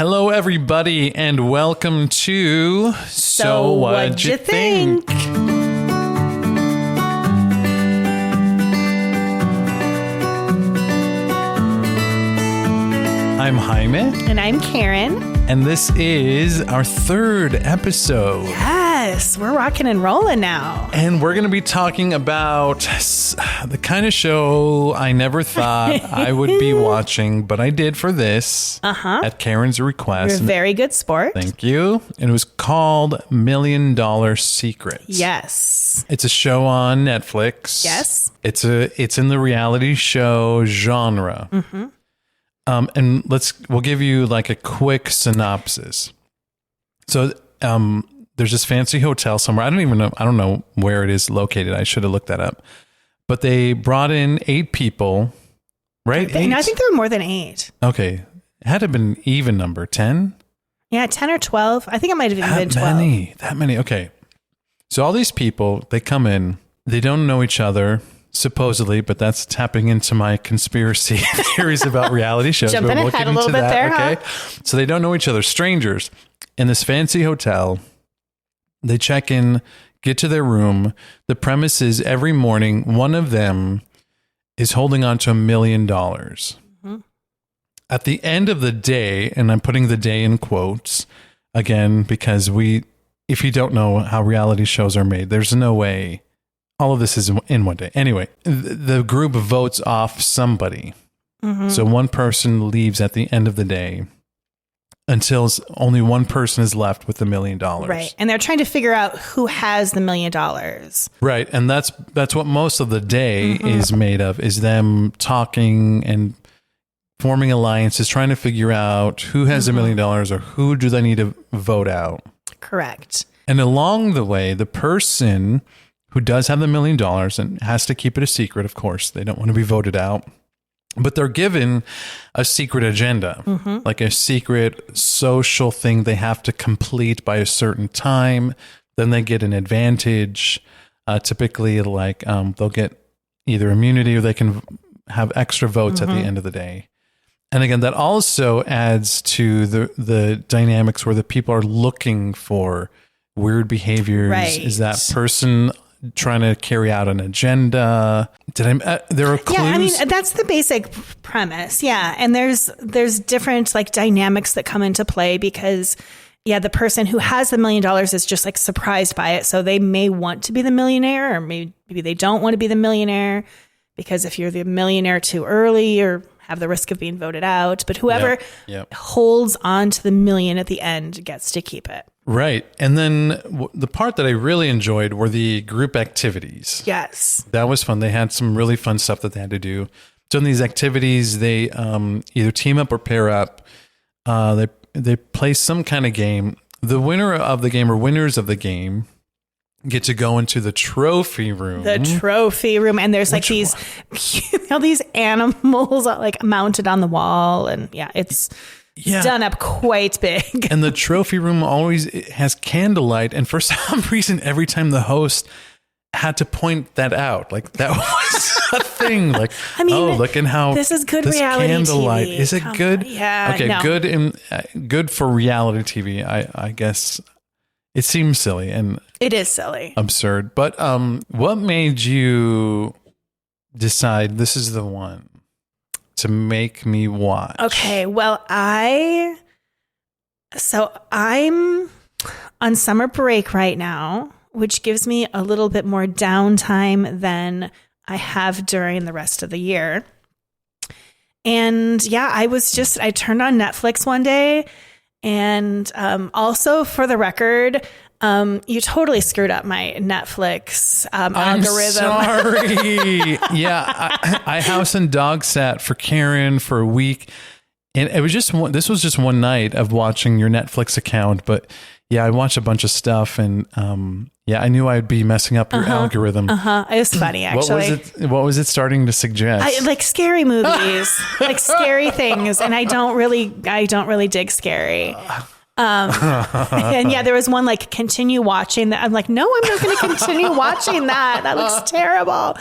Hello, everybody, and welcome to So Whatya Think? I'm Jaime. And I'm Karen. And this is our third episode. Yes, we're rocking and rolling now. And we're going to be talking about the kind of show I never thought I would be watching, but I did for this at Karen's request. You're a very good sport. Thank you. And it was called $1 Million Secrets. Yes. It's a show on Netflix. Yes. It's in the reality show genre. Mm-hmm. And we'll give you like a quick synopsis. So, there's this fancy hotel somewhere. I don't know where it is located. I should have looked that up. But they brought in 8 people, right? No, I think there were more than 8. Okay. It had to have been even number, 10? Yeah, 10 or 12. I think it might have even been 12. That many. Okay. So all these people, they come in, they don't know each other. Supposedly, but that's tapping into my conspiracy theories about reality shows. Jumping we'll ahead a little bit there, okay? So they don't know each other, strangers in this fancy hotel. They check in, get to their room. The premise is every morning, one of them is holding on to $1 million. Mm-hmm. At the end of the day, and I'm putting the day in quotes again, because if you don't know how reality shows are made, there's no way all of this is in one day. Anyway, the group votes off somebody. Mm-hmm. So one person leaves at the end of the day until only one person is left with $1 million. Right. And they're trying to figure out who has the $1 million. Right. And that's what most of the day is made of, is them talking and forming alliances, trying to figure out who has $1 million or who do they need to vote out. Correct. And along the way, the person who does have the $1 million and has to keep it a secret, of course. They don't want to be voted out. But they're given a secret agenda, like a secret social thing they have to complete by a certain time. Then they get an advantage. Typically, like they'll get either immunity or they can have extra votes at the end of the day. And again, that also adds to the dynamics where the people are looking for weird behaviors. Right. Is that person trying to carry out an agenda? There are clues? Yeah, I mean, that's the basic premise. Yeah. And there's different like dynamics that come into play because the person who has the $1 million is just like surprised by it. So they may want to be the millionaire, or maybe they don't want to be the millionaire, because if you're the millionaire too early or have the risk of being voted out, but whoever holds on to the $1 million at the end gets to keep it. Right. And then the part that I really enjoyed were the group activities. Yes. That was fun. They had some really fun stuff that they had to do. So in these activities, they either team up or pair up. They play some kind of game. The winner of the game or winners of the game get to go into the trophy room. The trophy room. And there's like these animals like mounted on the wall. And it's done up quite big. And the trophy room always has candlelight. And for some reason, every time the host had to point that out, like that was a thing. Like, I mean, look at how this is good reality candlelight. TV. Is it good? Yeah. Okay. No. Good for reality TV. I guess it seems silly and it is silly, absurd. But what made you decide this is the one to make me watch? Okay, well, I'm on summer break right now, which gives me a little bit more downtime than I have during the rest of the year. And I turned on Netflix one day, and also for the record, you totally screwed up my Netflix algorithm. I'm sorry. I house and dog sat for Karen for a week, and it was this was just one night of watching your Netflix account. But I watched a bunch of stuff, and I knew I'd be messing up your algorithm. It was funny, actually. What was it starting to suggest? Like scary movies, like scary things, and I don't really dig scary. And there was one like continue watching that. I'm like, no, I'm not going to continue watching that. That looks terrible.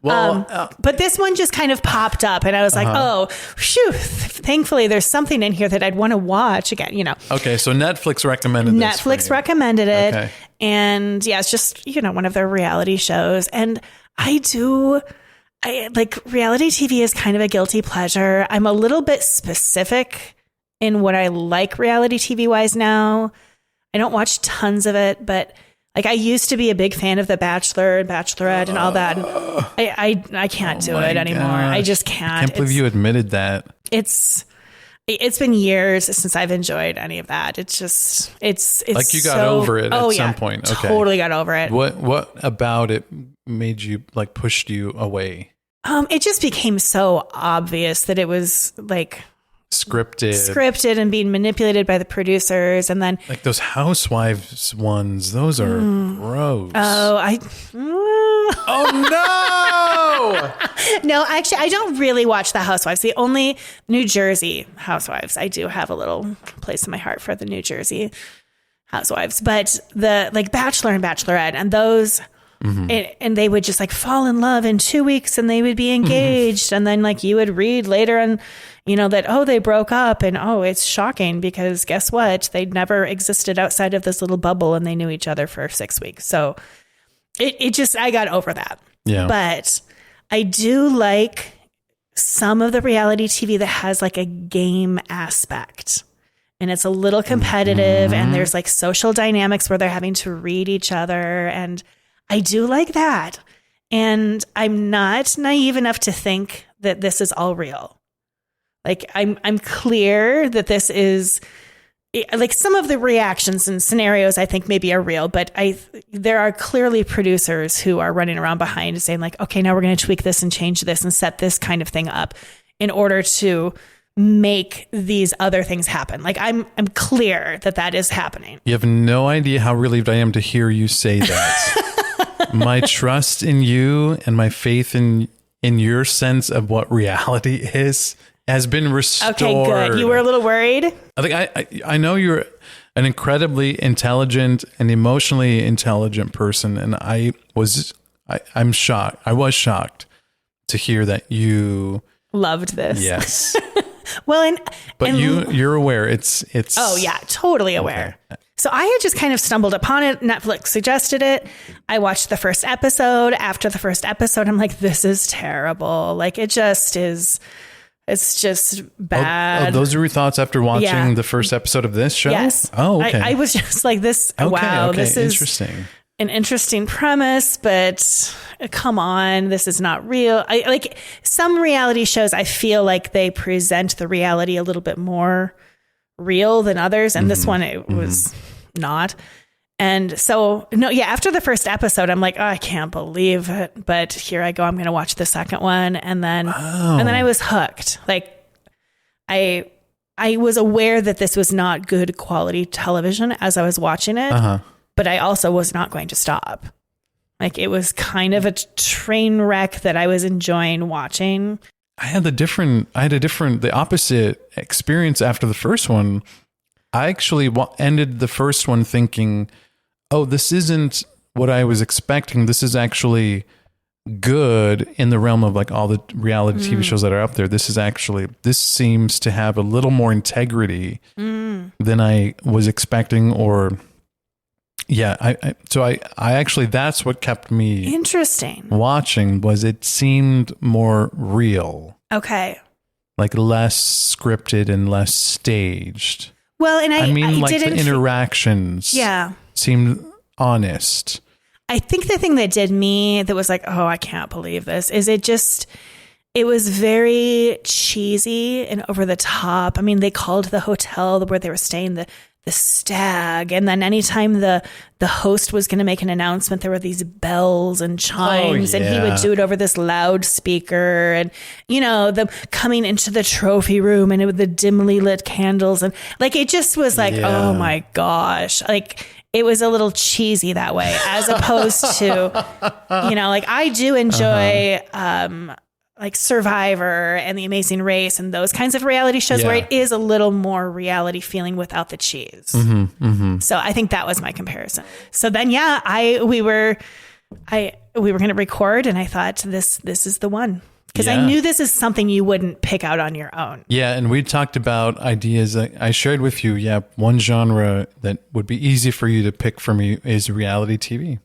Well, but this one just kind of popped up and I was like, oh, phew, thankfully there's something in here that I'd want to watch again, you know. Okay, so Netflix recommended this. Netflix recommended it. Okay. And yeah, it's just, you know, one of their reality shows. And I like reality TV is kind of a guilty pleasure. I'm a little bit specific in what I like reality TV wise now. I don't watch tons of it, but like I used to be a big fan of The Bachelor and Bachelorette and all that. And I can't do it anymore. Gosh. I just can't. I can't believe you admitted that. It's been years since I've enjoyed any of that. It's just, it's like you got over it at some point. Okay. Totally got over it. What about it made you like pushed you away? It just became so obvious that it was like scripted and being manipulated by the producers. And then like those Housewives ones, those are gross. Oh no, actually I don't really watch the Housewives. The only New Jersey Housewives. I do have a little place in my heart for the New Jersey Housewives, but the like Bachelor and Bachelorette and those and they would just like fall in love in 2 weeks and they would be engaged. And then like you would read later and you know that, oh, they broke up and oh, it's shocking because guess what? They'd never existed outside of this little bubble and they knew each other for 6 weeks. So it just, I got over that. Yeah. But I do like some of the reality TV that has like a game aspect. And it's a little competitive and there's like social dynamics where they're having to read each other. And I do like that. And I'm not naive enough to think that this is all real. Like I'm clear that this is like some of the reactions and scenarios I think maybe are real, but there are clearly producers who are running around behind saying like, okay, now we're going to tweak this and change this and set this kind of thing up in order to make these other things happen. Like I'm clear that is happening. You have no idea how relieved I am to hear you say that. My trust in you and my faith in your sense of what reality is has been restored. Okay, good. You were a little worried? I think I know you're an incredibly intelligent and emotionally intelligent person, and I'm shocked. I was shocked to hear that you loved this. Yes. Well, but you're aware it's oh yeah, totally aware. Okay. So I had just kind of stumbled upon it. Netflix suggested it. I watched the first episode. After the first episode, I'm like, this is terrible. Like it just is. It's just bad. Oh, those are your thoughts after watching the first episode of this show? Yes. Oh, okay. I was just like this. Okay, wow, this is interesting. An interesting premise, but come on, this is not real. I like some reality shows. I feel like they present the reality a little bit more real than others, and this one it was not. And so, no, yeah, after the first episode, I'm like, oh, I can't believe it. But here I go. I'm going to watch the second one. And then I was hooked. Like I was aware that this was not good quality television as I was watching it, but I also was not going to stop. Like it was kind of a train wreck that I was enjoying watching. I had the opposite experience after the first one. I actually ended the first one thinking, oh, this isn't what I was expecting. This is actually good in the realm of like all the reality TV shows that are up there. This seems to have a little more integrity than I was expecting. Or yeah, I actually, that's what kept me interesting watching, was it seemed more real. Okay. Like less scripted and less staged. Well, and I mean, like the interactions seemed honest. I think the thing that did me that was like, oh, I can't believe this, is it was very cheesy and over the top. I mean, they called the hotel where they were staying the Stag. And then anytime the host was going to make an announcement, there were these bells and chimes and he would do it over this loudspeaker and, you know, them coming into the trophy room and with the dimly lit candles. And like, it just was like, oh my gosh, like it was a little cheesy that way, as opposed to, you know, like I do enjoy, like Survivor and The Amazing Race and those kinds of reality shows where it is a little more reality feeling without the cheese. So I think that was my comparison. So then, we were we were going to record, and I thought this is the one. Because I knew this is something you wouldn't pick out on your own. Yeah, and we talked about ideas that I shared with you. Yeah, one genre that would be easy for you to pick for me is reality TV.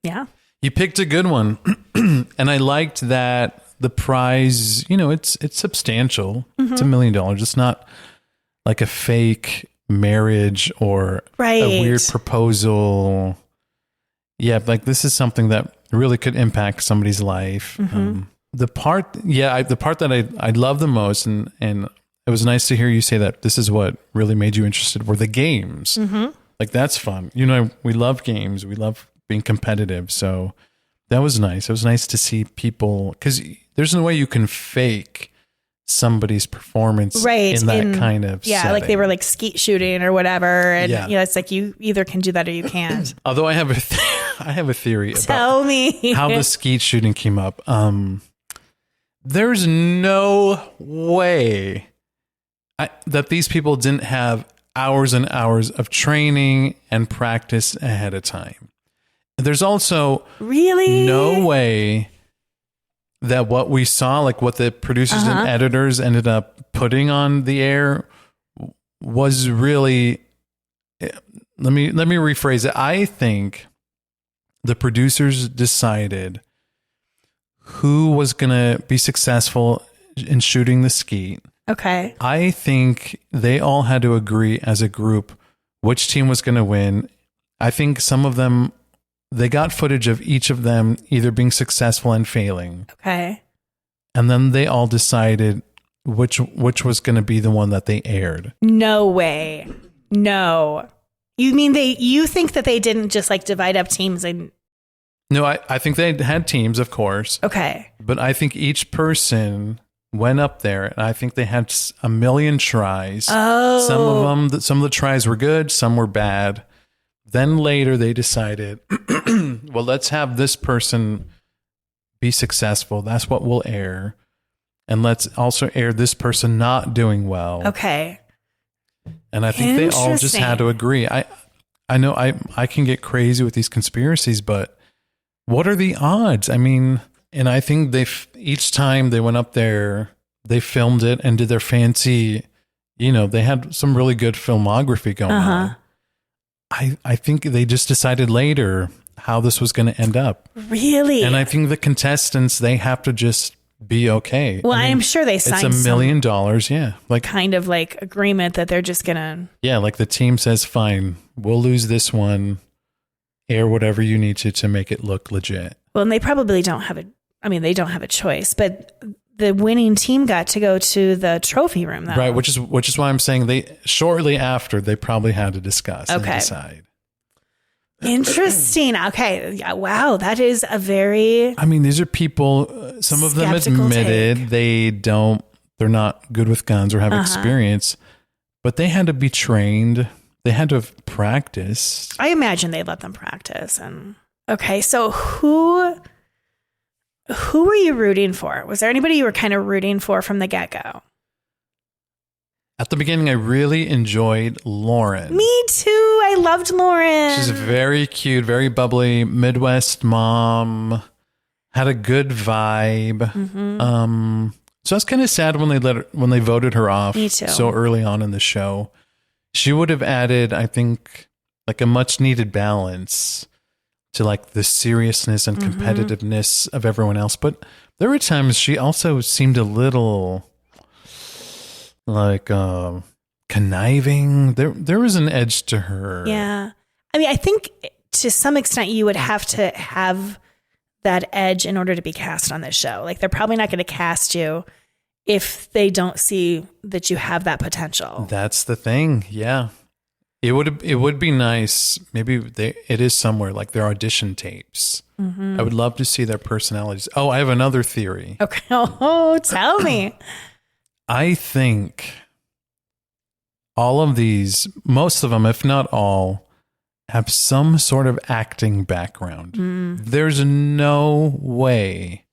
Yeah. You picked a good one. And I liked that the prize, it's substantial. It's $1 million. It's not like a fake marriage or a weird proposal. Yeah, like this is something that really could impact somebody's life. The part that I love the most, and it was nice to hear you say that this is what really made you interested, were the games. Like that's fun. We love games. We love being competitive. So that was nice. It was nice to see people, because there's no way you can fake somebody's performance in that kind of setting. Like they were like skeet shooting or whatever, and it's like you either can do that or you can't. Although I have a theory Tell me how the skeet shooting came up. There's no way that these people didn't have hours and hours of training and practice ahead of time. There's also really no way that what we saw, like what the producers and editors ended up putting on the air, was really. Let me rephrase it. I think the producers decided who was going to be successful in shooting the skeet. Okay. I think they all had to agree as a group which team was going to win. I think some of them, they got footage of each of them either being successful and failing. Okay. And then they all decided which was going to be the one that they aired. No way. No. You mean you think that they didn't just like divide up teams and... No, I think they had teams, of course. Okay. But I think each person went up there, and I think they had a million tries. Oh. Some of the tries were good, some were bad. Then later they decided, well, let's have this person be successful. That's what we'll air. And let's also air this person not doing well. Okay. And I think they all just had to agree. I know I can get crazy with these conspiracies, but what are the odds? I mean, and I think each time they went up there, they filmed it and did their fancy, they had some really good filmography going on. I think they just decided later how this was going to end up. Really? And I think the contestants, they have to just be okay. Well, I'm sure they signed it's $1 million. Yeah. Like kind of like agreement that they're just going to. Yeah. Like the team says, fine, we'll lose this one. Air whatever you need to make it look legit. Well, and they probably don't have they don't have a choice, but the winning team got to go to the trophy room though. Right. Which is why I'm saying shortly after they probably had to discuss and decide. Interesting. Okay. Yeah, wow. That is a very, these are people, some of them admitted they're not good with guns or have experience, but they had to be trained. They had to have practiced. I imagine they let them practice. And okay, so who were you rooting for? Was there anybody you were kind of rooting for from the get-go? At the beginning, I really enjoyed Lauren. Me too. I loved Lauren. She's very cute, very bubbly, Midwest mom. Had a good vibe. So I was kind of sad when they voted her off. Me too. So early on in the show. She would have added, I think, like a much needed balance to like the seriousness and competitiveness of everyone else. But there were times she also seemed a little like conniving. There was an edge to her. Yeah. I think to some extent you would have to have that edge in order to be cast on this show. Like they're probably not going to cast you if they don't see that you have that potential. That's the thing. Yeah. It would be nice. Maybe it is somewhere like their audition tapes. I would love to see their personalities. Oh, I have another theory. Okay. Oh, tell me. I think all of these, most of them, if not all, have some sort of acting background. There's no way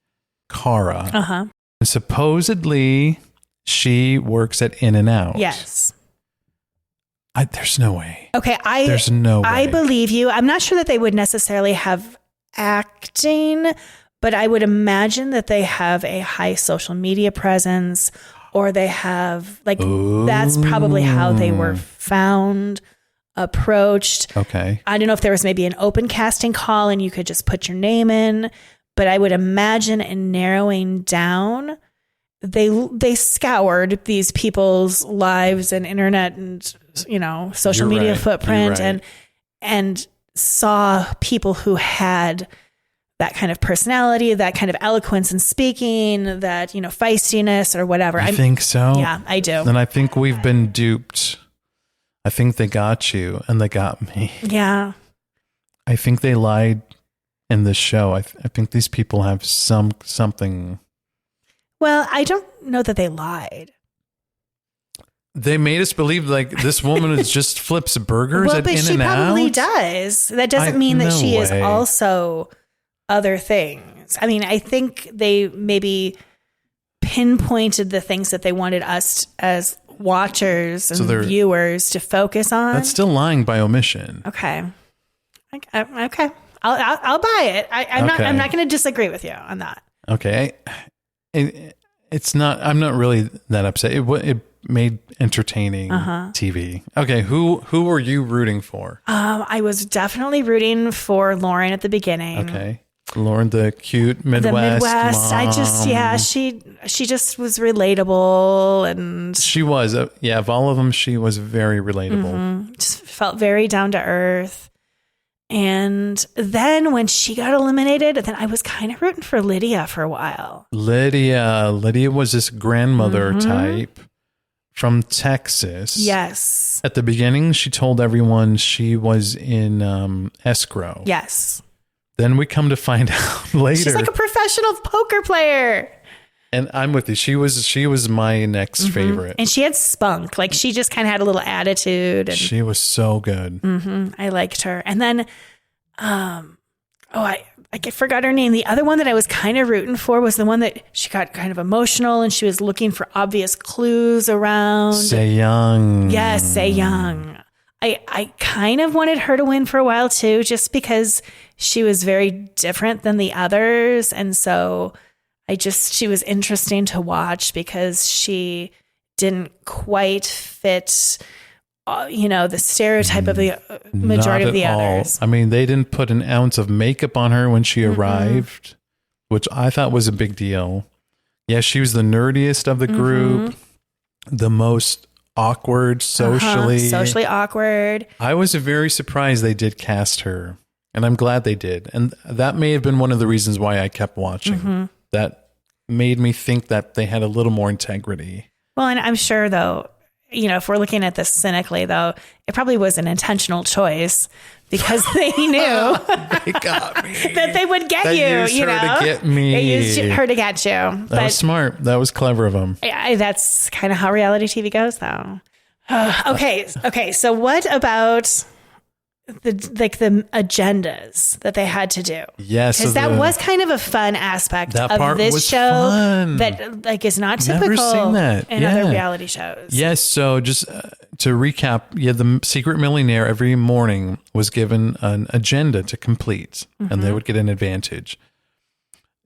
Cara, supposedly she works at In-N-Out. Yes. There's no way. Okay. There's no way. I believe you. I'm not sure that they would necessarily have acting, but I would imagine that they have a high social media presence, or they have like, that's probably how they were found, approached. Okay. I don't know if there was maybe an open casting call and you could just put your name in, but I would imagine in narrowing down, they scoured these people's lives and internet and, you know, social media footprint and saw people who had that kind of personality, that kind of eloquence in speaking, that, you know, feistiness or whatever. I think so. Yeah, I do. And I think we've been duped. I think they got you and they got me. Yeah. I think they lied in this show. I think these people have something. Well, I don't know that they lied. They made us believe like this woman is just flips burgers at In-N-Out. She probably does. That doesn't mean that she is also other things. I mean, I think they maybe pinpointed the things that they wanted us as watchers and viewers to focus on. That's still lying by omission. Okay. Okay. I'll buy it. I'm not going to disagree with you on that. Okay. It's not, I'm not really that upset. It made entertaining TV. Okay. Who were you rooting for? I was definitely rooting for Lauren at the beginning. Okay. Lauren, the cute Midwest mom. I just, she just was relatable, and she was, of all of them, she was very relatable. Just felt very down to earth. And then when she got eliminated, then I was kind of rooting for Lydia for a while. Lydia was this grandmother type from Texas. Yes. At the beginning, she told everyone she was in escrow. Yes. Then we come to find out later. She's like a professional poker player. And I'm with you. She was my next favorite. And she had spunk. Like, she just kind of had a little attitude. And she was so good. I liked her. And then, I forgot her name. The other one that I was kind of rooting for was the one that she got kind of emotional and she was looking for obvious clues around. Say Young. Yes, Say Young. I kind of wanted her to win for a while too, just because she was very different than the others. And so she was interesting to watch because she didn't quite fit, the stereotype of the majority of the others. I mean, they didn't put an ounce of makeup on her when she arrived, which I thought was a big deal. Yeah, she was the nerdiest of the group, the most awkward socially awkward. I was very surprised they did cast her, and I'm glad they did. And that may have been one of the reasons why I kept watching. That made me think that they had a little more integrity. Well, and I'm sure though, if we're looking at this cynically though, it probably was an intentional choice because they knew they got me. that they would get you, used her to get me. They used her to get you. That was smart. That was clever of them. That's kind of how reality TV goes though. Okay. So what about the agendas that they had to do? Yes. Because that was kind of a fun aspect of this show fun. that is not typical in other reality shows. Yes. So just to recap, the secret millionaire every morning was given an agenda to complete and they would get an advantage.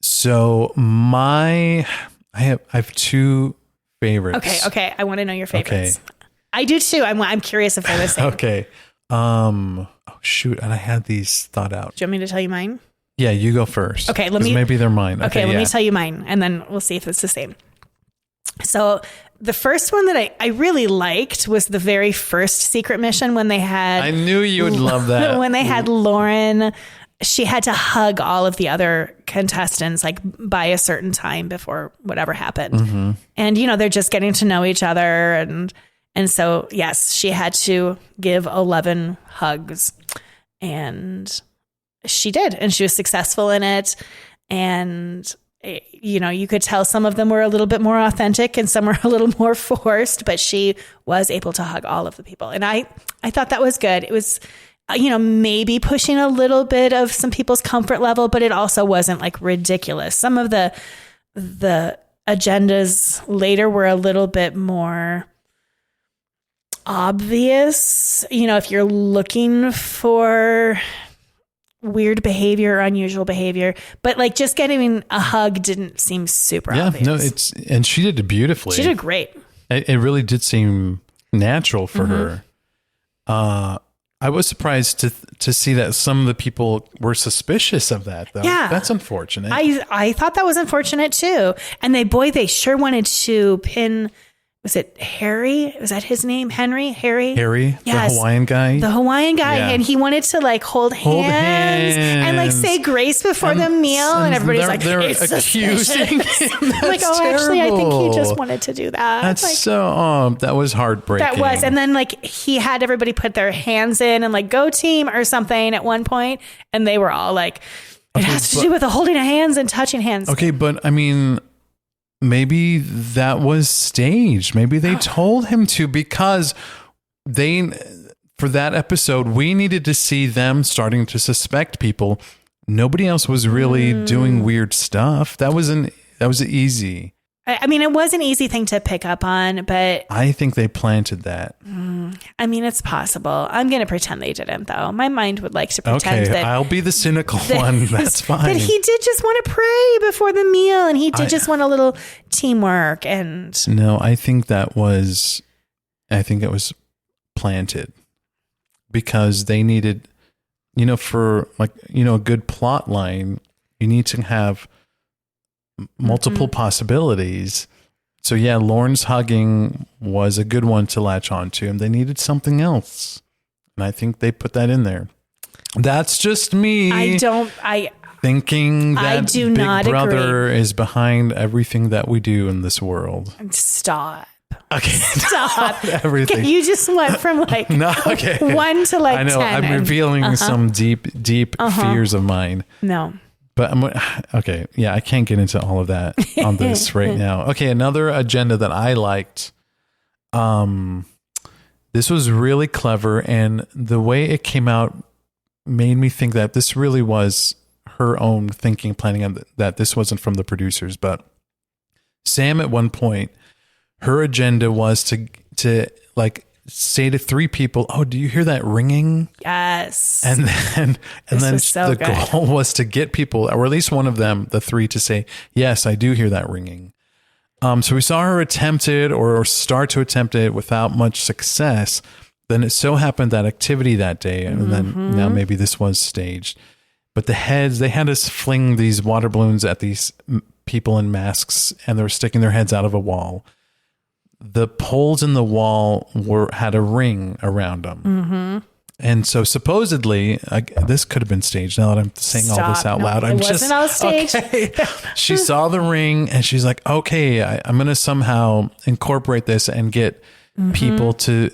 So I have two favorites. Okay. I want to know your favorites. Okay. I do too. I'm curious if they're the same. Okay. Oh shoot. And I had these thought out. Do you want me to tell you mine? Yeah, you go first. Okay. Maybe they're mine. Okay. Let me tell you mine and then we'll see if it's the same. So the first one that I really liked was the very first secret mission when they had... I knew you would love that. When they had Lauren, she had to hug all of the other contestants like by a certain time before whatever happened. And, they're just getting to know each other. And so, yes, she had to give 11 hugs. And she did. And she was successful in it. And... you could tell some of them were a little bit more authentic and some were a little more forced, but she was able to hug all of the people. And I thought that was good. It was, maybe pushing a little bit of some people's comfort level, but it also wasn't like ridiculous. Some of the agendas later were a little bit more obvious. If you're looking for weird behavior or unusual behavior, but like just getting a hug didn't seem super obvious. No, and she did it beautifully. She did great. It really did seem natural for her. I was surprised to see that some of the people were suspicious of that, though. Yeah. That's unfortunate. I thought that was unfortunate too. And they sure wanted to pin, was it Harry? Was that his name? Harry? Yes. The Hawaiian guy. Yeah. And he wanted to like hold hands and like say grace before the meal. And everybody's like, they're accusing him. Like, actually, I think he just wanted to do that. That's like, that was heartbreaking. That was. And then like he had everybody put their hands in and like go team or something at one point. And they were all like, it has to do with the holding of hands and touching hands. Okay. But I mean, maybe that was staged. Maybe they told him to, because for that episode, we needed to see them starting to suspect people. Nobody else was really doing weird stuff. That was easy. I mean, it was an easy thing to pick up on, but I think they planted that. I mean, it's possible. I'm going to pretend they didn't, though. My mind would like to pretend that. I'll be the cynical one. That's fine. That he did just want to pray before the meal, and he did just want a little teamwork. And no, I think it was planted because they needed, for a good plot line, you need to have multiple possibilities. So yeah, Lauren's hugging was a good one to latch onto, and they needed something else. And I think they put that in there. That's just me. Thinking that Big Brother is behind everything that we do in this world. Stop. Okay. Stop. Everything. You just went from like 1 to like 10. I know. I'm revealing some deep fears of mine. No. But okay, yeah, I can't get into all of that on this right now. Okay, another agenda that I liked. This was really clever, and the way it came out made me think that this really was her own thinking, planning, and that this wasn't from the producers. But Sam, at one point, her agenda was to like say to 3 people, "Oh, do you hear that ringing?" Yes. And then the goal was to get people, or at least one of them, the 3, to say, "Yes, I do hear that ringing." So we saw her attempt it or start to attempt it without much success. Then it so happened that activity that day, and then now maybe this was staged. But the heads, they had us fling these water balloons at these people in masks, and they were sticking their heads out of a wall. The poles in the wall had a ring around them. And so supposedly, this could have been staged. Now that I'm saying all this out loud, it wasn't all staged. Okay. She saw the ring and she's like, okay, I'm going to somehow incorporate this and get people to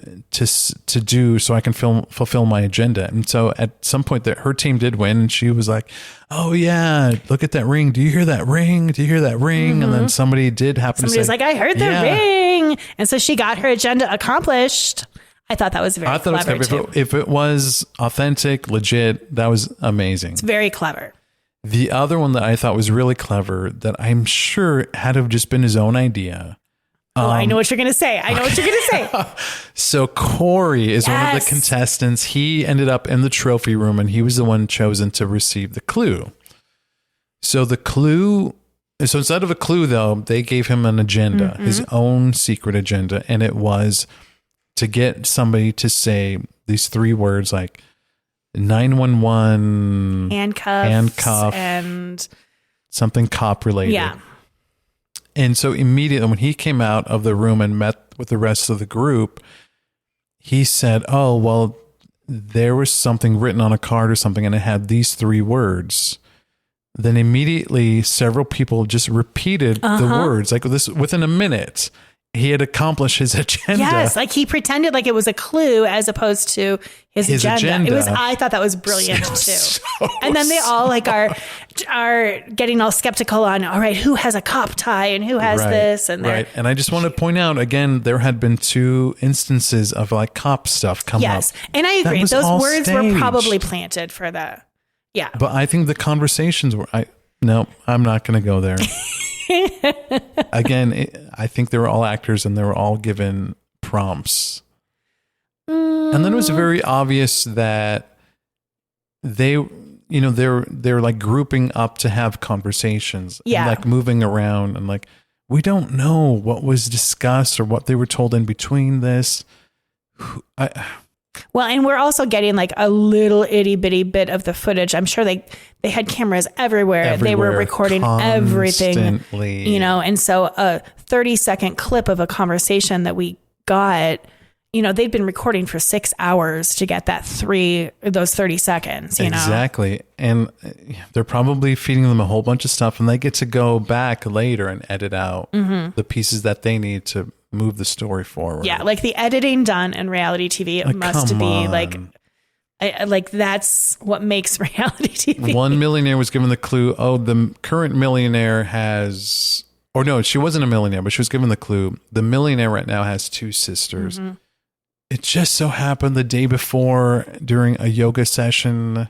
do so I can fulfill my agenda. And so at some point her team did win, and she was like, oh yeah, look at that ring. Do you hear that ring? Do you hear that ring? And then somebody was like, I heard the ring. And so she got her agenda accomplished. I thought that was very clever too. If it was authentic, legit, that was amazing. It's very clever. The other one that I thought was really clever, that I'm sure had to have just been his own idea. I know what you're going to say. So Corey is one of the contestants. He ended up in the trophy room, and he was the one chosen to receive the clue. So instead of a clue, though, they gave him an agenda, his own secret agenda. And it was to get somebody to say these 3 words like 911, handcuff, and something cop related. Yeah. And so immediately when he came out of the room and met with the rest of the group, he said, oh, well, there was something written on a card or something, and it had these 3 words. Then immediately several people just repeated the words like this within a minute. He had accomplished his agenda. Yes, like he pretended like it was a clue as opposed to his agenda. I thought that was brilliant too. So and then they all like are getting all skeptical on, all right, who has a cop tie and who has this and right. And I just want to point out again, there had been 2 instances of like cop stuff come up. Yes, and I agree. Those words were probably planted for the But I think the conversations were. I'm not going to go there. Again, I think they were all actors and they were all given prompts. And then it was very obvious that they, they're like grouping up to have conversations. Yeah. And like moving around and like, we don't know what was discussed or what they were told in between this. Well, and we're also getting like a little itty bitty bit of the footage. I'm sure they had cameras everywhere. They were recording everything, and so a 30-second clip of a conversation that we got, they'd been recording for 6 hours to get those 30 seconds, Exactly. And they're probably feeding them a whole bunch of stuff, and they get to go back later and edit out the pieces that they need to move the story forward. Yeah, like the editing done in reality TV must be like that's what makes reality TV. One millionaire was given the clue. Oh, the current millionaire has, or no, she wasn't a millionaire, but she was given the clue. The millionaire right now has 2 sisters. Mm-hmm. It just so happened the day before during a yoga session,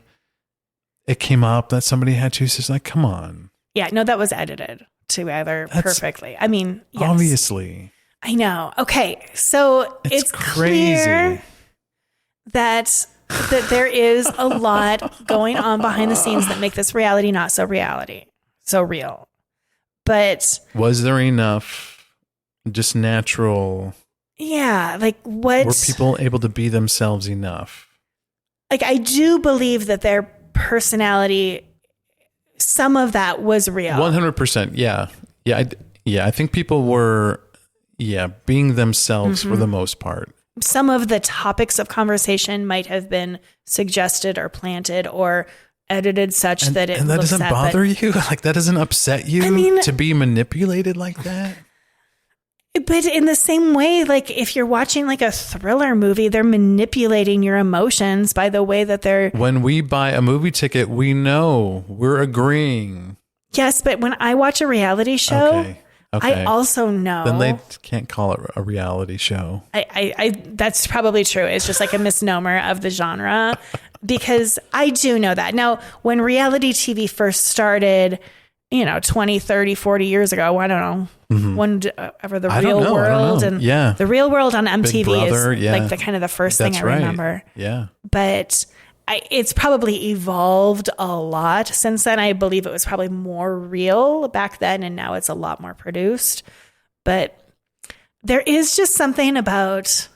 it came up that somebody had 2 sisters. Like, come on. Yeah, no, that was edited together perfectly. I mean, yes. Obviously. I know. Okay, so it's crazy clear that there is a lot going on behind the scenes that make this reality not so real. But was there enough just natural? Yeah, like what? Were people able to be themselves enough? Like, I do believe that their personality, some of that was real. 100%. Yeah. I think people were, being themselves for the most part. Some of the topics of conversation might have been suggested or planted or edited such that it. And that doesn't bother you? Like, that doesn't upset you to be manipulated like that? But in the same way, like if you're watching like a thriller movie, they're manipulating your emotions by the way that they're... When we buy a movie ticket, we know we're agreeing. Yes, but when I watch a reality show, okay. I also know... Then they can't call it a reality show. I that's probably true. It's just like a misnomer of the genre because I do know that. Now, when reality TV first started... 20, 30, 40 years ago, I don't know, whenever the Real World and the Real World on MTV Brother, is like the kind of the first thing I remember. Yeah. But it's probably evolved a lot since then. I believe it was probably more real back then and now it's a lot more produced. But there is just something about,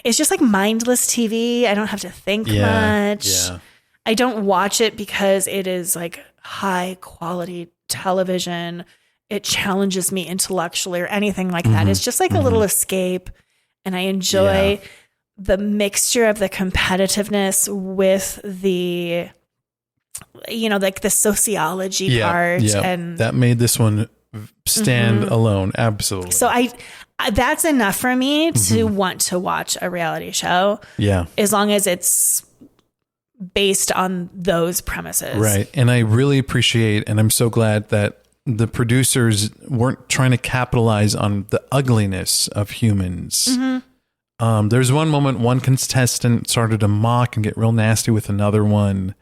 it's just like mindless TV. I don't have to think much. Yeah. I don't watch it because it is like high quality television. It challenges me intellectually or anything like that. It's just like a little escape. And I enjoy the mixture of the competitiveness with the, like the sociology part. Yeah. And that made this one stand alone. Absolutely. So that's enough for me to want to watch a reality show. Yeah. As long as it's based on those premises. Right. And I really appreciate, and I'm so glad that the producers weren't trying to capitalize on the ugliness of humans. There's one moment, one contestant started to mock and get real nasty with another one.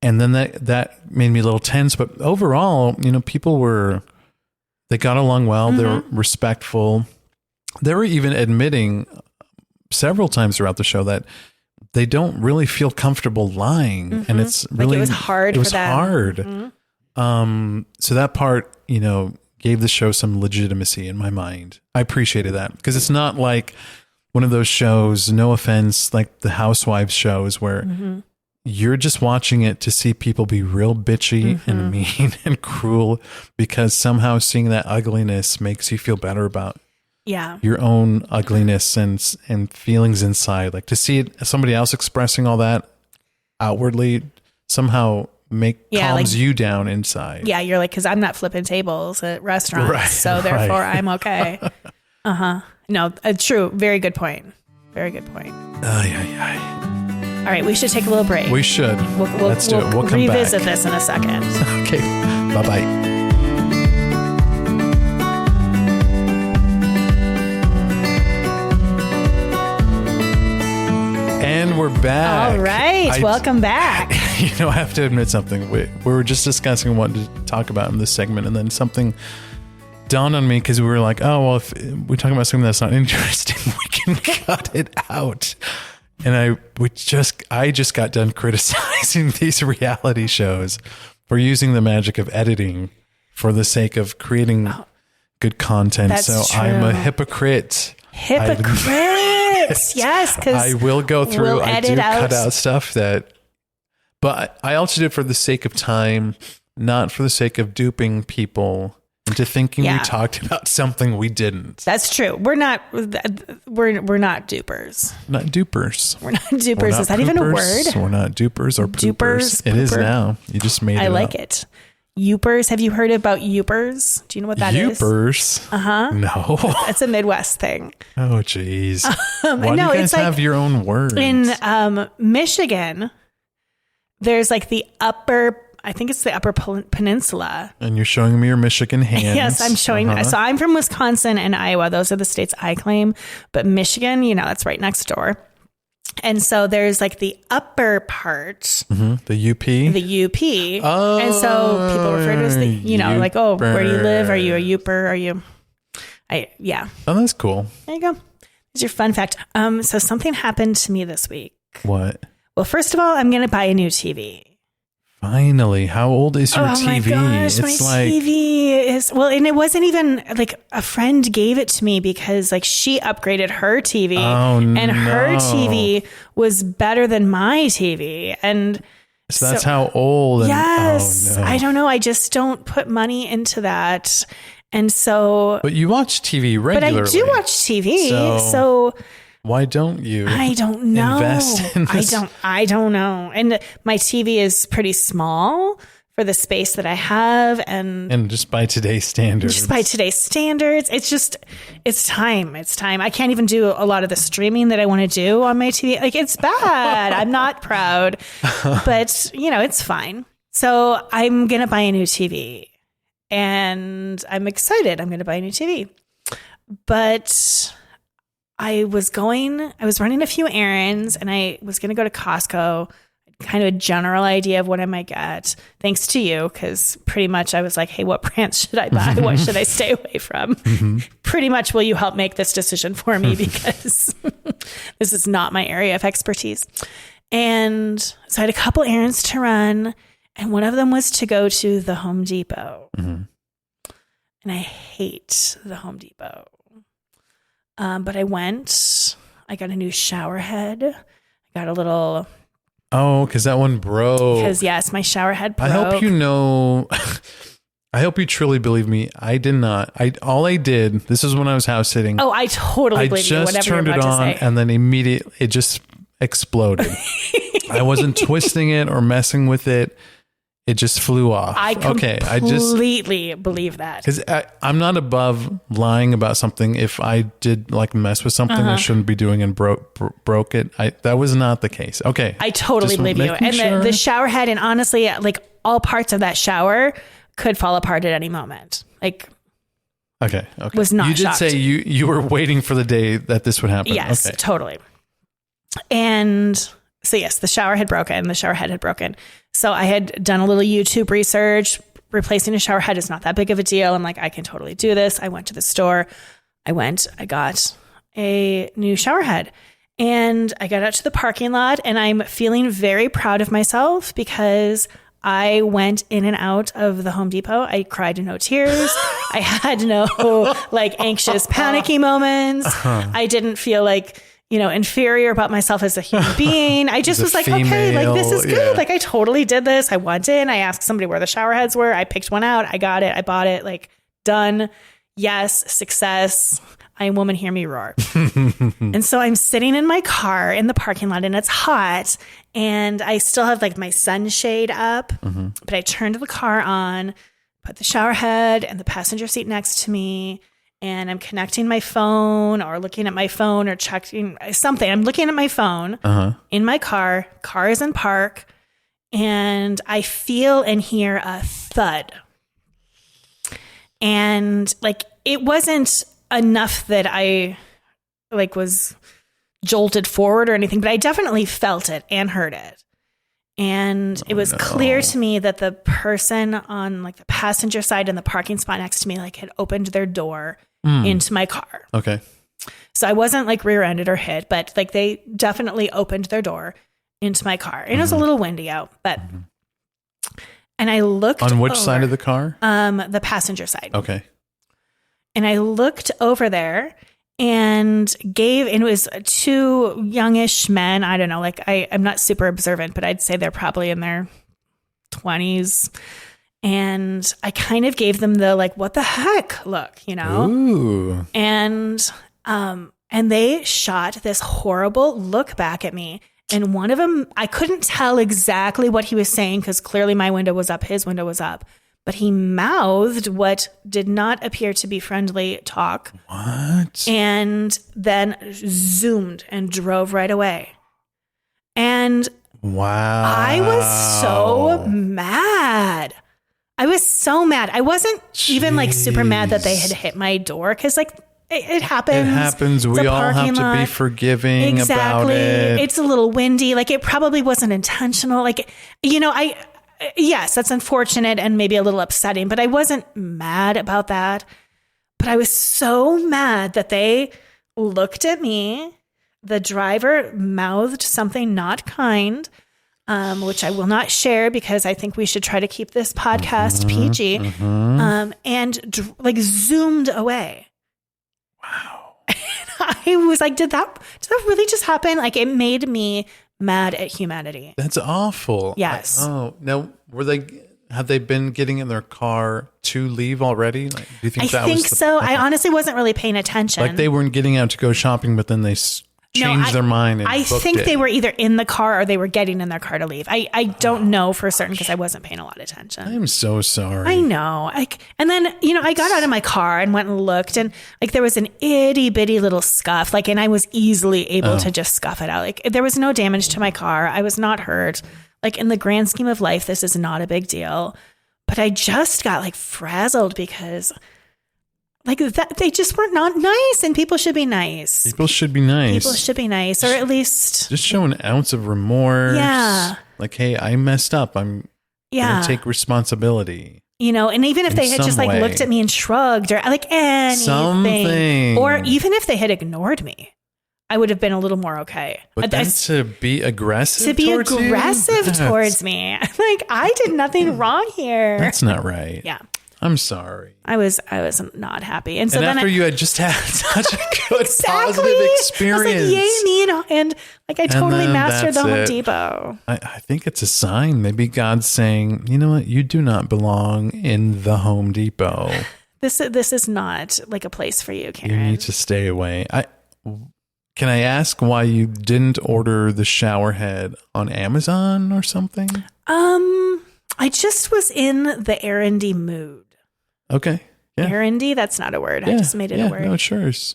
And then that made me a little tense, but overall, people they got along well. They were respectful. They were even admitting several times throughout the show that they don't really feel comfortable lying. And it's really, it was hard. It was hard. So that part, gave the show some legitimacy in my mind. I appreciated that because it's not like one of those shows, no offense, like the Housewives shows where you're just watching it to see people be real bitchy and mean and cruel because somehow seeing that ugliness makes you feel better about your own ugliness and feelings inside. Like to see somebody else expressing all that outwardly somehow calms you down inside. Yeah, you're like, because I'm not flipping tables at restaurants, so therefore I'm okay. No, true. Very good point. Very good point. All right, we should take a little break. We should. Let's do it. We'll come revisit this in a second. Okay. Bye-bye. And we're back. All right. Welcome back. I have to admit something. We were just discussing what to talk about in this segment, and then something dawned on me because we were like, oh, well, if we're talking about something that's not interesting, we can cut it out. And I just got done criticizing these reality shows for using the magic of editing for the sake of creating good content. That's so true. I'm a hypocrite. Yes, because I will go through. we'll I do cut out stuff but I also did it for the sake of time, not for the sake of duping people into thinking we talked about something we didn't. That's true. We're not dupers. Not dupers. We're not dupers. Is that even a word? We're not dupers or poopers. Dupers, it is pooper. now. You just made it I like up. it. Youpers. Have you heard about youpers? Do you know what that is? Youpers? No. It's a Midwest thing. Oh, geez. Why do you no, guys it's like have your own words? In Michigan, there's like the upper, I think it's the upper peninsula. And you're showing me your Michigan hands. Yes, I'm showing. So I'm from Wisconsin and Iowa. Those are the states I claim. But Michigan, that's right next door. And so there's like the upper part, the UP. The UP. Oh, and so people refer to it as the, like, oh, where do you live? Are you a Youper? Are you? Yeah. Oh, that's cool. There you go. Here's your fun fact. So something happened to me this week. What? Well, first of all, I'm going to buy a new TV. Finally, how old is your TV? My gosh, my TV is, well, and it wasn't even like a friend gave it to me because like she upgraded her TV and her TV was better than my TV. And so that's how old. Yes. I don't know. I just don't put money into that. And so. But you watch TV regularly. But I do watch TV. So why don't you? I don't know. Invest in this? I don't know. And my TV is pretty small for the space that I have, and just by today's standards. It's time. I can't even do a lot of the streaming that I want to do on my TV. Like, it's bad. I'm not proud, but it's fine. So I'm gonna buy a new TV, and I'm excited. I'm gonna buy a new TV, but I was running a few errands, and I was going to go to Costco, kind of a general idea of what I might get, thanks to you, because pretty much I was like, hey, what brands should I buy? What should I stay away from? Pretty much, will you help make this decision for me? Because this is not my area of expertise. And so I had a couple errands to run, and one of them was to go to the Home Depot. And I hate the Home Depot. But I went, I got a new shower head. I got a little. Oh, because that one broke. Because yes, my shower head broke. I hope you truly believe me. I did not. All I did, this is when I was house sitting. Oh, I totally believe you. Whatever turned you're it about on to say. and then immediately it just exploded. I wasn't twisting it or messing with it. It just flew off. I completely believe that. Because I'm not above lying about something. If I did like mess with something I shouldn't be doing and broke it, that was not the case. Okay. I totally believe you. And the shower head, and honestly, like all parts of that shower could fall apart at any moment. Like, okay. Was not You did shocked. say you were waiting for the day that this would happen. Yes, okay. Totally. And so yes, the shower head had broken. So I had done a little YouTube research. Replacing a shower head is not that big of a deal. I'm like, I can totally do this. I went to the store. I got a new shower head, and I got out to the parking lot, and I'm feeling very proud of myself because I went in and out of the Home Depot. I cried no tears. I had no like anxious, panicky moments. I didn't feel like, inferior about myself as a human being. I just was like, okay, like this is good. Yeah. Like I totally did this. I went in, I asked somebody where the shower heads were. I picked one out. I got it. I bought it. Like done. Yes. Success. I am woman, hear me roar. And so I'm sitting in my car in the parking lot, and it's hot, and I still have like my sunshade up, but I turned the car on, put the shower head and the passenger seat next to me, and I'm connecting my phone or looking at my phone or checking something. I'm looking at my phone in my car. Car is in park, and I feel and hear a thud. And like, it wasn't enough that I like was jolted forward or anything, but I definitely felt it and heard it. And it was clear to me that the person on like the passenger side in the parking spot next to me, like had opened their door into my car. Okay. So I wasn't like rear-ended or hit, but like they definitely opened their door into my car. And it was a little windy out, but and I looked on which over, side of the car? The passenger side. Okay. And I looked over there and it was two youngish men. I don't know, like I'm not super observant, but I'd say they're probably in their 20s. And I kind of gave them the like, what the heck look, you know? Ooh. And they shot this horrible look back at me. And one of them, I couldn't tell exactly what he was saying because clearly my window was up, his window was up. But he mouthed what did not appear to be friendly talk. What? And then zoomed and drove right away. And wow. I was so mad. I was so mad. I wasn't even like super mad that they had hit my door because like it happens. It happens. We all have to be forgiving about it. It's a little windy. Like it probably wasn't intentional. Like, you know, yes, that's unfortunate and maybe a little upsetting, but I wasn't mad about that. But I was so mad that they looked at me. The driver mouthed something not kind, which I will not share because I think we should try to keep this podcast PG, and like zoomed away. Wow. I was like, did that really just happen? Like it made me mad at humanity. That's awful. Yes. Now have they been getting in their car to leave already? Like, do you think I think so. Okay. I honestly wasn't really paying attention. Like they weren't getting out to go shopping, but then they changed their mind. And I think they were either in the car or they were getting in their car to leave. I don't know for certain because I wasn't paying a lot of attention. I'm so sorry. I know. And then, you know, I got out of my car and went and looked and like there was an itty bitty little scuff, like, and I was easily able to just scuff it out. Like there was no damage to my car. I was not hurt. Like in the grand scheme of life, this is not a big deal, but I just got like frazzled because like that, they just were not nice and people should be nice. People should be nice. People should be nice, or at least just show an ounce of remorse. Yeah. Like, hey, I messed up. I'm going to take responsibility. You know, and even if they had just like looked at me and shrugged or like anything, something, or even if they had ignored me, I would have been a little more okay. But that's to be aggressive towards me. Like I did nothing wrong here. That's not right. Yeah. I'm sorry. I was not happy. And so and then after you had just had such a good positive experience. I was like, yay me. And like I totally mastered the Home Depot. I think it's a sign. Maybe God's saying, you know what? You do not belong in the Home Depot. This is not like a place for you, Karen. You need to stay away. Can I ask why you didn't order the shower head on Amazon or something? I just was in the errandy mood. Okay. Yeah. Errandy? That's not a word. I just made it a word. No, it sure is.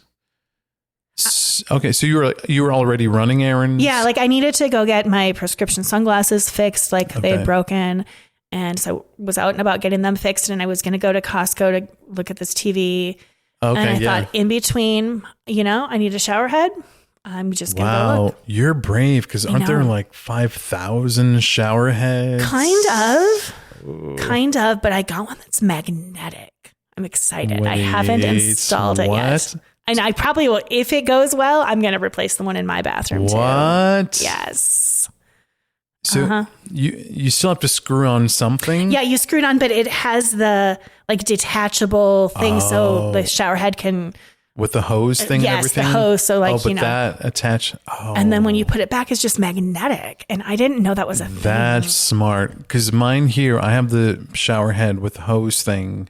Okay, so you were already running errands? Yeah, like I needed to go get my prescription sunglasses fixed, like they had broken. And so I was out and about getting them fixed, and I was going to go to Costco to look at this TV. Okay, and I thought in between, you know, I need a shower head. I'm just going to go look. You're brave, because aren't there like 5,000 shower heads? Kind of, but I got one that's magnetic. I'm excited. I haven't installed it yet. And I probably will, if it goes well, I'm going to replace the one in my bathroom too. What? Yes. So you still have to screw on something? Yeah, you screw it on, but it has the like detachable thing, so the shower head can... With the hose thing and everything? Yes, the hose. So like, but that attach. Oh. And then when you put it back, it's just magnetic. And I didn't know that was a thing. That's smart. Because mine here, I have the shower head with the hose thing.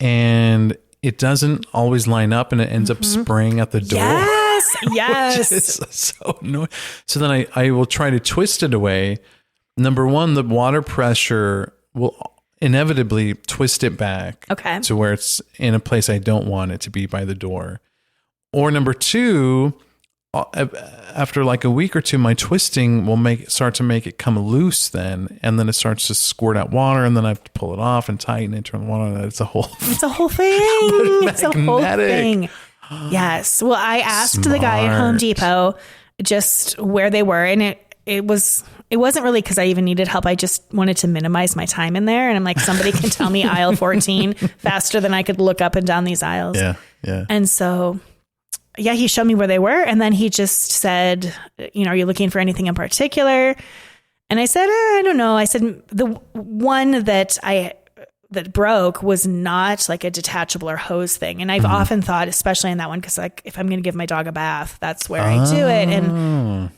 And it doesn't always line up and it ends up spraying at the door. Yes. It's so annoying. So then I will try to twist it away. Number one, the water pressure will inevitably twist it back to where it's in a place I don't want it to be by the door. Or number two, after like a week or two, my twisting will start to make it come loose then, and then it starts to squirt out water, and then I have to pull it off and tighten it, turn the water on. It's a whole thing. It's a whole thing. Yes. Well, I asked the guy at Home Depot just where they were, and it wasn't really because I even needed help. I just wanted to minimize my time in there. And I'm like, somebody can tell me aisle 14 faster than I could look up and down these aisles. Yeah. Yeah. And so yeah, he showed me where they were. And then he just said, are you looking for anything in particular? And I said, I don't know. I said, the one that broke was not like a detachable or hose thing. And I've often thought, especially in that one, because like if I'm going to give my dog a bath, that's where I do it. And,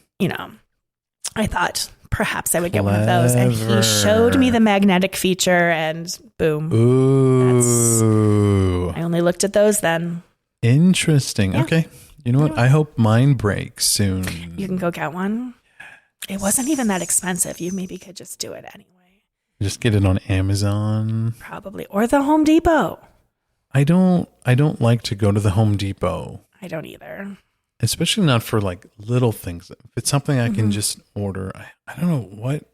I thought perhaps I would get one of those. And he showed me the magnetic feature and boom. Ooh. I only looked at those then. Interesting. Yeah. Okay. You know what? I hope mine breaks soon. You can go get one. It wasn't even that expensive. You maybe could just do it anyway. Just get it on Amazon. Probably. Or the Home Depot. I don't like to go to the Home Depot. I don't either. Especially not for like little things. If it's something I can just order, I don't know what.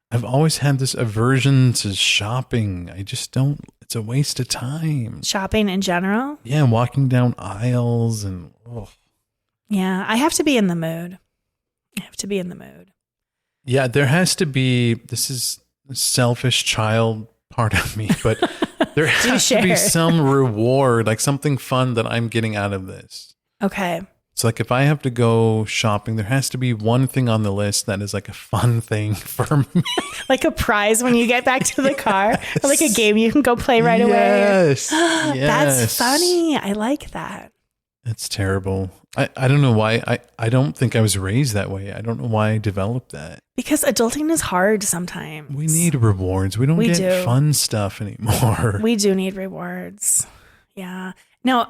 I've always had this aversion to shopping. I just don't. It's a waste of time. Shopping in general? Yeah, walking down aisles and. Oh. Yeah, I have to be in the mood. Yeah, there has to be. This is a selfish child part of me, but there has to be some reward, like something fun that I'm getting out of this. Okay. So like if I have to go shopping, there has to be one thing on the list that is like a fun thing for me. Like a prize when you get back to the car, or like a game you can go play right away. Yes. That's funny. I like that. It's terrible. I don't know why. I don't think I was raised that way. I don't know why I developed that. Because adulting is hard sometimes. We need rewards. We don't get fun stuff anymore. We do need rewards. Yeah. No,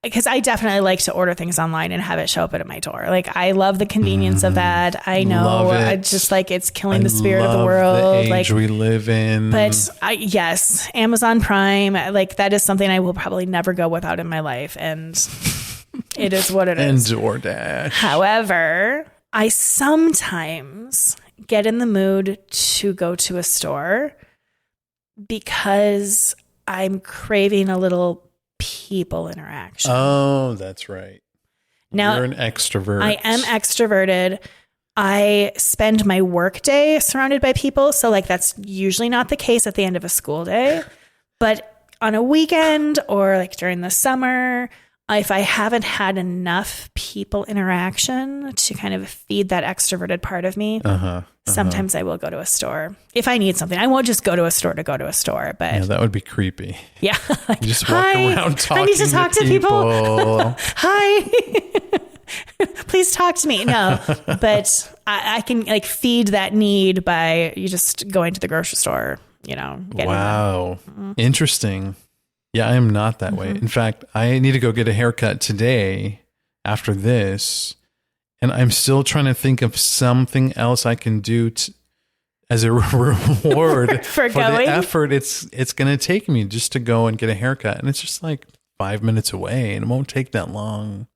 because I definitely like to order things online and have it show up at my door. Like I love the convenience of that. I know I just like it's killing the spirit of the world. The age we live in. But yes, Amazon Prime, like that is something I will probably never go without in my life. And it is what it is. And DoorDash. However, I sometimes get in the mood to go to a store because I'm craving a little people interaction. Oh, that's right. Now, you're an extrovert. I am extroverted. I spend my work day surrounded by people. So like that's usually not the case at the end of a school day. But on a weekend or like during the summer, if I haven't had enough people interaction to kind of feed that extroverted part of me, sometimes I will go to a store. If I need something, I won't just go to a store to go to a store, but... Yeah, that would be creepy. Yeah. Like, you just walk around talking I need to talk to people. Hi. Please talk to me. No, but I can like feed that need by you just going to the grocery store, Wow. Interesting. Yeah, I am not that way. In fact, I need to go get a haircut today after this, and I'm still trying to think of something else I can do as a reward for the effort it's going to take me just to go and get a haircut. And it's just like 5 minutes away, and it won't take that long.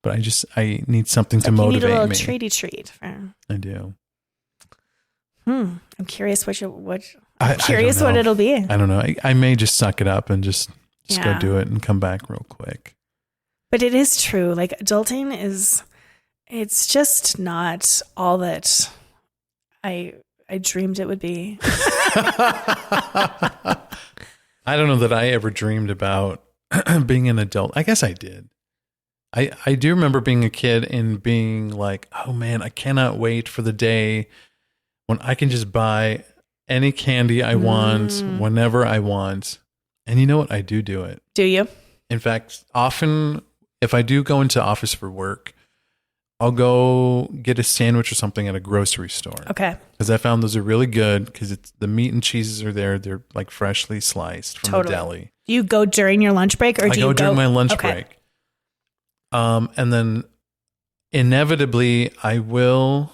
But I need something to motivate me. You need a little treaty treat. I do. I'm curious what it'll be. I don't know. I may just suck it up and just go do it and come back real quick. But it is true. Like adulting it's just not all that I dreamed it would be. I don't know that I ever dreamed about being an adult. I guess I did. I do remember being a kid and being like, oh man, I cannot wait for the day when I can just buy any candy I want, whenever I want. And you know what? I do it. Do you? In fact, often if I do go into office for work, I'll go get a sandwich or something at a grocery store. Okay. Because I found those are really good because the meat and cheeses are there. They're like freshly sliced from the deli. Do you go during your lunch break or do you go during my lunch break? And then inevitably I will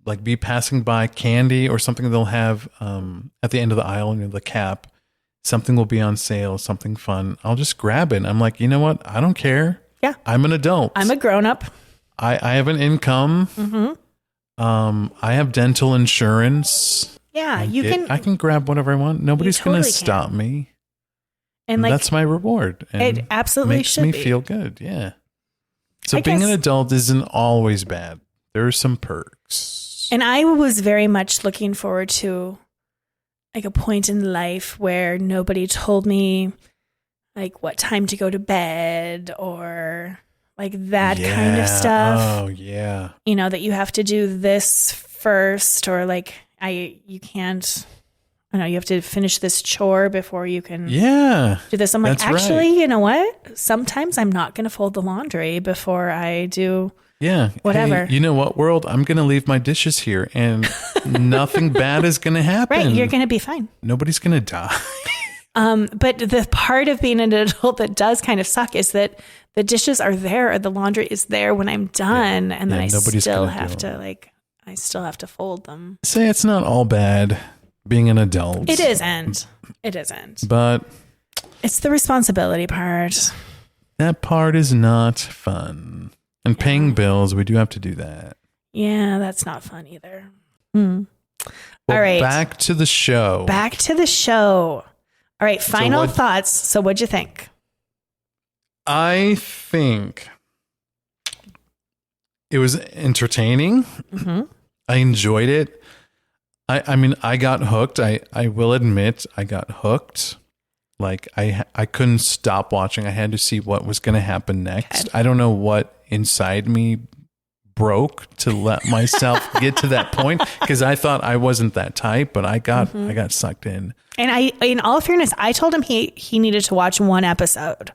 like be passing by candy or something they'll have at the end of the aisle near the cap. Something will be on sale, something fun. I'll just grab it. I'm like, you know what? I don't care. Yeah. I'm an adult. I'm a grown-up. I have an income. I have dental insurance. Yeah, I can grab whatever I want. Nobody's going to stop me. And like, that's my reward. And it absolutely should be. Makes me feel good. Yeah. So being an adult isn't always bad. There are some perks. And I was very much looking forward to like a point in life where nobody told me like what time to go to bed or like that kind of stuff. Oh, yeah. You know, that you have to do this first, or like you can't, I don't know, you have to finish this chore before you can do this. I'm like, actually, right. You know what? Sometimes I'm not going to fold the laundry before I do whatever. Hey, you know what, world? I'm going to leave my dishes here and nothing bad is going to happen. Right. You're going to be fine. Nobody's going to die. But the part of being an adult that does kind of suck is that the dishes are there, or the laundry is there when I'm done, and then I still have to fold them. Say it's not all bad being an adult. It isn't. It isn't. But it's the responsibility part. That part is not fun. And paying bills, we do have to do that. Yeah, that's not fun either. Well, all right. Back to the show. All right, final thoughts. So what'd you think? I think it was entertaining. Mm-hmm. I enjoyed it. I mean, I got hooked. I will admit I got hooked. Like I couldn't stop watching. I had to see what was going to happen next. Okay. I don't know what inside me broke to let myself get to that point, because I thought I wasn't that type, but I got sucked in. And in all fairness, I told him he needed to watch one episode.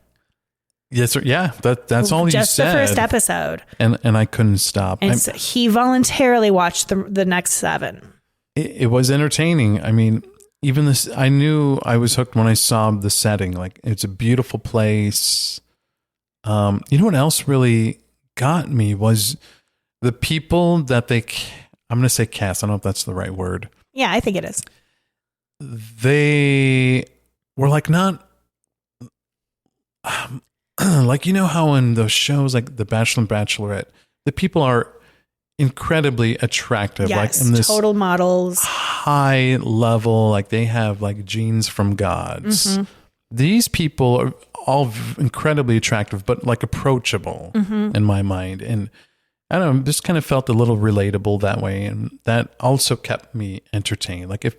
Yes, sir. Yeah, that's all you said. Just the first episode. And I couldn't stop. And so he voluntarily watched the next 7. It was entertaining. I mean, even this, I knew I was hooked when I saw the setting. Like, it's a beautiful place. You know what else really got me was the people that I'm going to say cast. I don't know if that's the right word. Yeah, I think it is. They were like not, like, you know how in those shows like The Bachelor and Bachelorette, the people are incredibly attractive. Yes, like in this total models, high level, like they have like genes from gods. Mm-hmm. These people are all incredibly attractive, but like approachable in my mind. And I don't know, just kind of felt a little relatable that way. And that also kept me entertained. Like if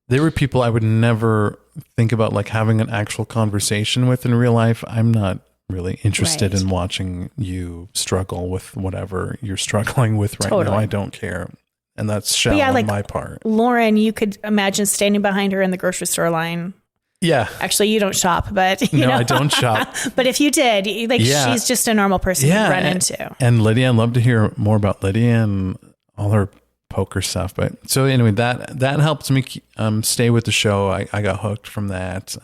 there were people I would never think about like having an actual conversation with in real life, I'm not really interested in watching you struggle with whatever you're struggling with right now. I don't care. And that's shallow on my part. Lauren, you could imagine standing behind her in the grocery store line. Yeah. Actually, you don't shop, but you know. I don't shop. But if you did, she's just a normal person to run into. And Lydia, I'd love to hear more about Lydia and all her poker stuff. But so anyway, that helped me stay with the show. I got hooked from that.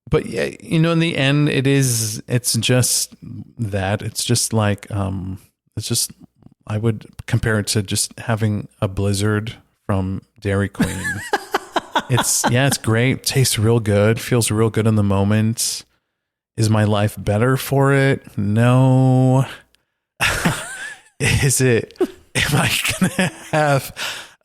But yeah, you know, in the end, it's just that. It's just like, I would compare it to just having a Blizzard from Dairy Queen. It's great. Tastes real good. Feels real good in the moment. Is my life better for it? No. Am I going to have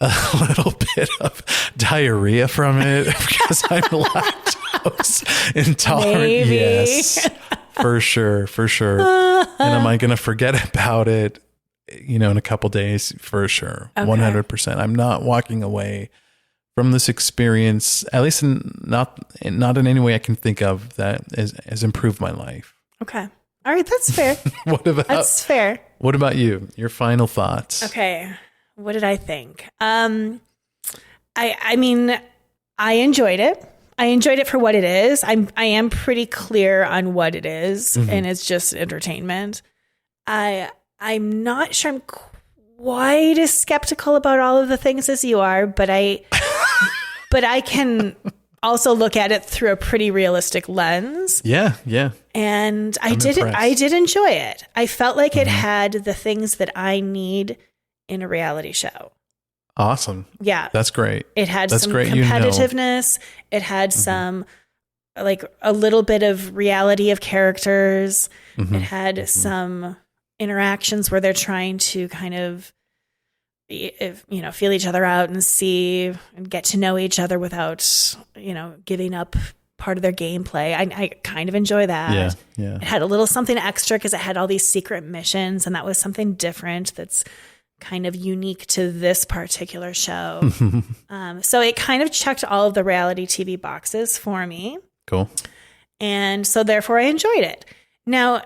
a little bit of diarrhea from it because I'm lactose intolerant? Maybe. Yes, for sure. And am I going to forget about it, in a couple days? For sure. Okay. 100%. I'm not walking away from this experience, at least not in any way I can think of, that has improved my life. Okay. All right. That's fair. That's fair. What about you? Your final thoughts? Okay. What did I think? I mean, I enjoyed it. I enjoyed it for what it is. I am pretty clear on what it is, and it's just entertainment. I'm not sure I'm quite as skeptical about all of the things as you are, but I can also look at it through a pretty realistic lens. Yeah. And I did enjoy it. I felt like it had the things that I need in a reality show. Awesome. Yeah. That's great. It had some competitiveness. It had some, like, a little bit of reality of characters. It had some interactions where they're trying to kind of, feel each other out and see and get to know each other without, giving up part of their gameplay. I kind of enjoy that. Yeah. It had a little something extra because it had all these secret missions, and that was something different that's kind of unique to this particular show. So it kind of checked all of the reality TV boxes for me. Cool. And so therefore I enjoyed it. Now,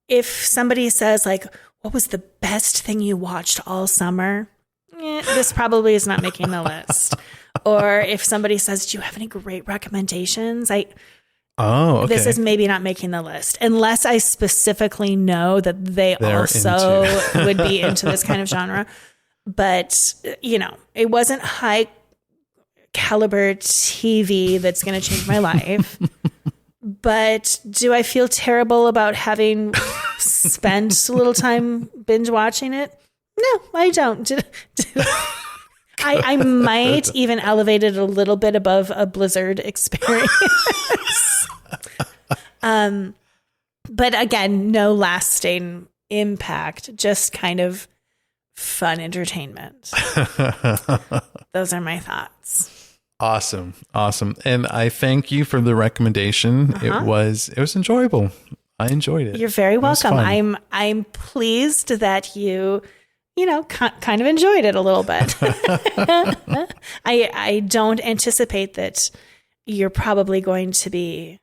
if somebody says like, what was the best thing you watched all summer? This probably is not making the list. Or if somebody says, do you have any great recommendations? Okay. This is maybe not making the list unless I specifically know that they're also would be into this kind of genre. But, it wasn't high caliber TV that's going to change my life. But do I feel terrible about having spent a little time binge watching it? No, I don't. I might even elevate it a little bit above a Blizzard experience. But again, no lasting impact, just kind of fun entertainment. Those are my thoughts. Awesome. And I thank you for the recommendation. It was enjoyable. I enjoyed it. You're very welcome. I'm pleased that you kind of enjoyed it a little bit. I don't anticipate that you're probably going to be,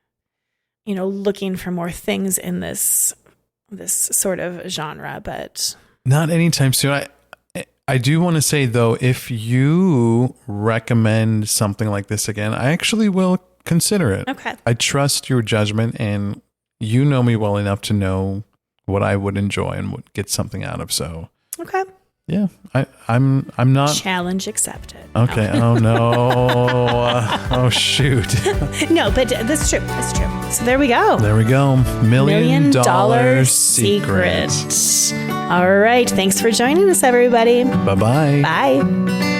looking for more things in this sort of genre, but not anytime soon. I do want to say, though, if you recommend something like this again, I actually will consider it. Okay. I trust your judgment, and you know me well enough to know what I would enjoy and would get something out of. So, okay. Yeah, I'm not. Challenge accepted. Okay. Oh no. Oh shoot. No, but that's true. That's true. So there we go. $1 million secret. All right. Thanks for joining us, everybody. Bye-bye. Bye.